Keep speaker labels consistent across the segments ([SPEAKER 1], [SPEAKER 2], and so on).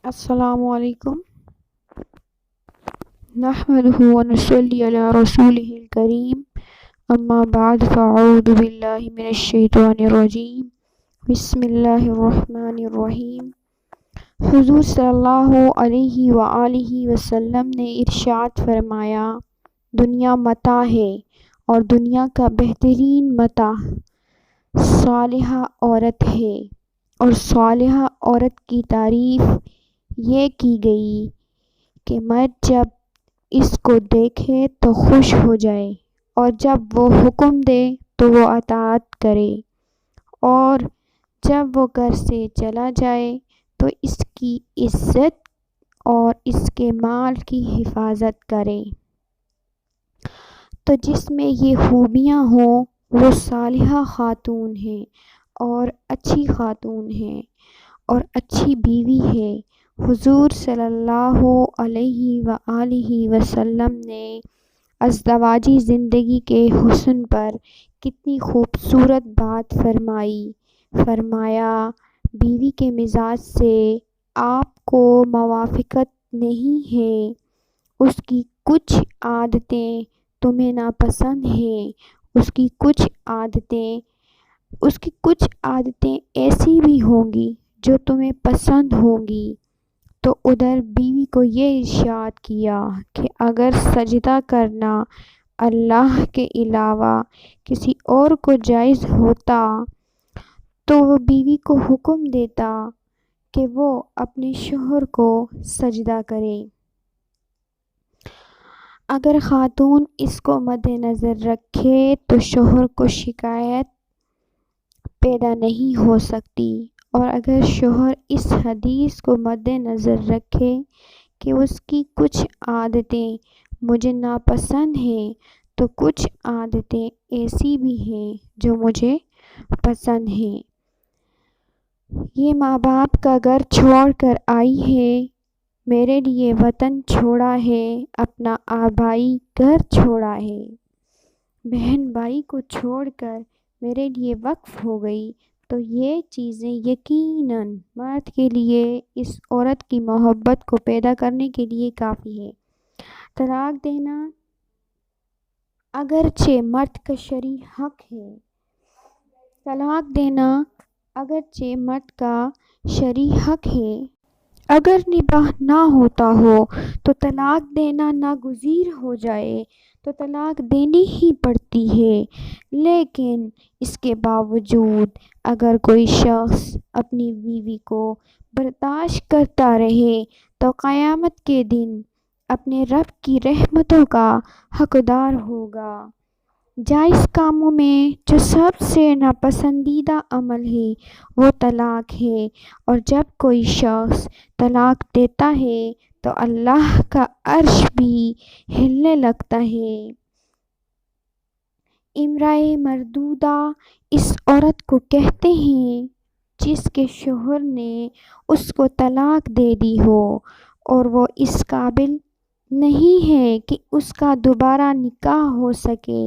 [SPEAKER 1] السلام علیکم نحمده ونصلي على رسوله الكريم اما بعد فاعوذ باللہ من الشیطان الرجیم بسم اللہ الرحمن الرحیم۔ حضور صلی اللہ علیہ وآلہ وسلم نے ارشاد فرمایا، دنیا متاع ہے اور دنیا کا بہترین متاع صالحہ عورت ہے، اور صالحہ عورت کی تعریف یہ کی گئی کہ مرد جب اس کو دیکھے تو خوش ہو جائے، اور جب وہ حکم دے تو وہ اطاعت کرے، اور جب وہ گھر سے چلا جائے تو اس کی عزت اور اس کے مال کی حفاظت کرے۔ تو جس میں یہ خوبیاں ہوں وہ صالحہ خاتون ہے اور اچھی خاتون ہے اور اچھی بیوی ہے۔ حضور صلی اللہ علیہ وآلہ وسلم نے ازدواجی زندگی کے حسن پر کتنی خوبصورت بات فرمایا، بیوی کے مزاج سے آپ کو موافقت نہیں ہے، اس کی کچھ عادتیں تمہیں ناپسند ہیں، اس کی کچھ عادتیں ایسی بھی ہوں گی جو تمہیں پسند ہوں گی۔ تو ادھر بیوی کو یہ ارشاد کیا کہ اگر سجدہ کرنا اللہ کے علاوہ کسی اور کو جائز ہوتا تو وہ بیوی کو حکم دیتا کہ وہ اپنے شوہر کو سجدہ کرے۔ اگر خاتون اس کو مد نظر رکھے تو شوہر کو شکایت پیدا نہیں ہو سکتی، اور اگر شوہر اس حدیث کو مد نظر رکھے کہ اس کی کچھ عادتیں مجھے ناپسند ہیں تو کچھ عادتیں ایسی بھی ہیں جو مجھے پسند ہیں۔ یہ ماں باپ کا گھر چھوڑ کر آئی ہے، میرے لیے وطن چھوڑا ہے، اپنا آبائی گھر چھوڑا ہے، بہن بھائی کو چھوڑ کر میرے لیے وقف ہو گئی، تو یہ چیزیں یقیناً مرد کے لیے اس عورت کی محبت کو پیدا کرنے کے لیے کافی ہے۔ طلاق دینا اگرچہ مرد کا شرعی حق ہے، طلاق دینا اگرچہ مرد کا شرعی حق ہے، اگر نکاح نہ ہوتا ہو تو طلاق دینا ناگزیر ہو جائے تو طلاق دینی ہی پڑتی ہے، لیکن اس کے باوجود اگر کوئی شخص اپنی بیوی کو برداشت کرتا رہے تو قیامت کے دن اپنے رب کی رحمتوں کا حقدار ہوگا۔ جائز کاموں میں جو سب سے ناپسندیدہ عمل ہے وہ طلاق ہے، اور جب کوئی شخص طلاق دیتا ہے تو اللہ کا عرش بھی ہلنے لگتا ہے۔ امرأۃ مردودہ اس عورت کو کہتے ہیں جس کے شوہر نے اس کو طلاق دے دی ہو اور وہ اس قابل نہیں ہے کہ اس کا دوبارہ نکاح ہو سکے،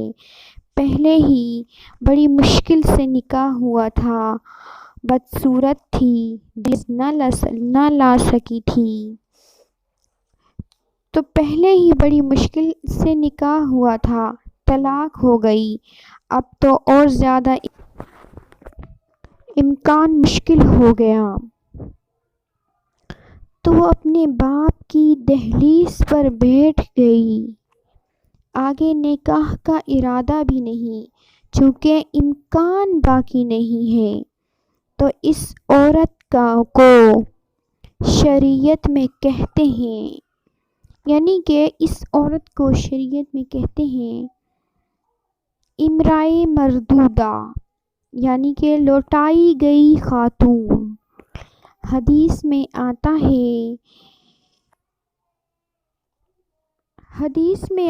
[SPEAKER 1] پہلے ہی بڑی مشکل سے نکاح ہوا تھا، بدصورت تھی، جہیز نہ لا سکی تھی، تو پہلے ہی بڑی مشکل سے نکاح ہوا تھا، طلاق ہو گئی، اب تو اور زیادہ امکان مشکل ہو گیا، تو وہ اپنے باپ کی دہلیز پر بیٹھ گئی، آگے نکاح کا ارادہ بھی نہیں، چونکہ امکان باقی نہیں ہے، تو اس عورت کو شریعت میں کہتے ہیں، یعنی کہ اس عورت کو شریعت میں کہتے ہیں امرأۃ مردودہ، یعنی کہ لوٹائی گئی خاتون۔ حدیث میں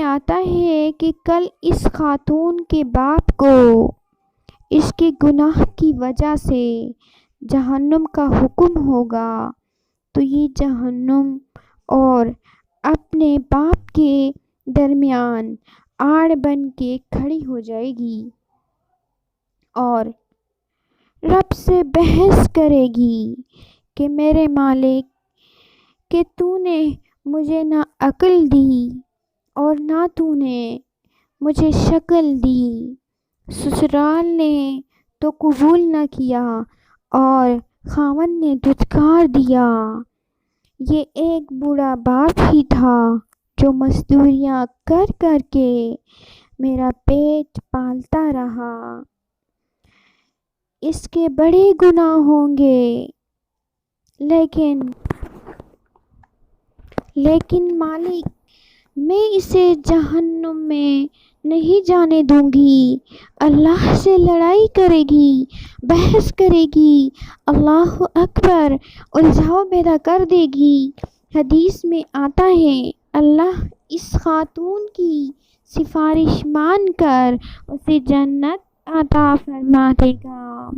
[SPEAKER 1] آتا ہے کہ کل اس خاتون کے باپ کو اس کے گناہ کی وجہ سے جہنم کا حکم ہوگا، تو یہ جہنم اور اپنے باپ کے درمیان آڑ بن کے کھڑی ہو جائے گی اور رب سے بحث کرے گی کہ میرے مالک کہ تو نے مجھے نہ عقل دی اور نہ تو نے مجھے شکل دی، سسرال نے تو قبول نہ کیا اور خاوند نے دھتکار دیا، یہ ایک بوڑھا باپ ہی تھا جو مزدوریاں کر کر کے میرا پیٹ پالتا رہا، اس کے بڑے گناہ ہوں گے لیکن مالک میں اسے جہنم میں نہیں جانے دوں گی، اللہ سے لڑائی کرے گی، بحث کرے گی، اللہ اکبر الجھاؤ پیدا کر دے گی۔ حدیث میں آتا ہے اللہ اس خاتون کی سفارش مان کر اسے جنت عطا فرما دے گا۔